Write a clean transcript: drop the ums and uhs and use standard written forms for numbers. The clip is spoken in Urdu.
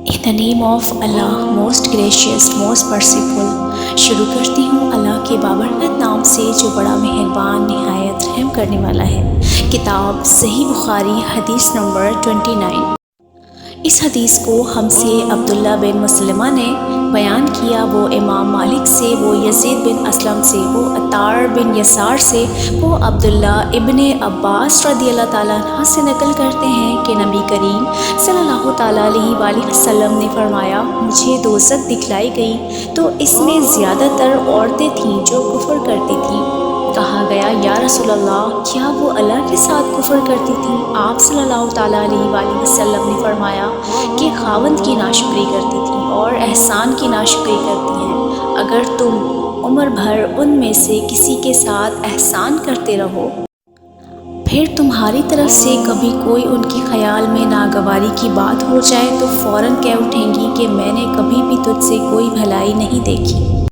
In the name of Allah, most gracious, most merciful. شروع کرتی ہوں اللہ کے بابرکت نام سے جو بڑا مہربان نہایت رحم کرنے والا ہے۔ کتاب صحیح بخاری حدیث نمبر 29۔ اس حدیث کو ہم سے عبداللہ بن مسلمہ نے بیان کیا، وہ امام مالک سے، وہ یزید بن اسلم سے، وہ عطار بن یسار سے، وہ عبداللہ ابن عباس رضی اللہ تعالیٰ عنہ سے نقل کرتے ہیں کہ نبی کریم صلی اللہ تعالیٰ علیہ وآلہ وسلم نے فرمایا، مجھے دوزخ دکھلائی گئی تو اس میں زیادہ تر عورتیں تھیں جو کفر کرتی تھیں۔ کہا گیا، یا رسول اللہ، کیا وہ اللہ کے ساتھ کفر کرتی تھیں؟ آپ صلی اللہ تعالیٰ علیہ وآلہ وسلم نے فرمایا کہ خاوند کی ناشکری کرتی تھیں اور احسان کی ناشکری کرتی ہیں۔ اگر تم عمر بھر ان میں سے کسی کے ساتھ احسان کرتے رہو، پھر تمہاری طرف سے کبھی کوئی ان کی خیال میں ناگواری کی بات ہو جائے تو فوراً کہہ اٹھیں گی کہ میں نے کبھی بھی تجھ سے کوئی بھلائی نہیں دیکھی۔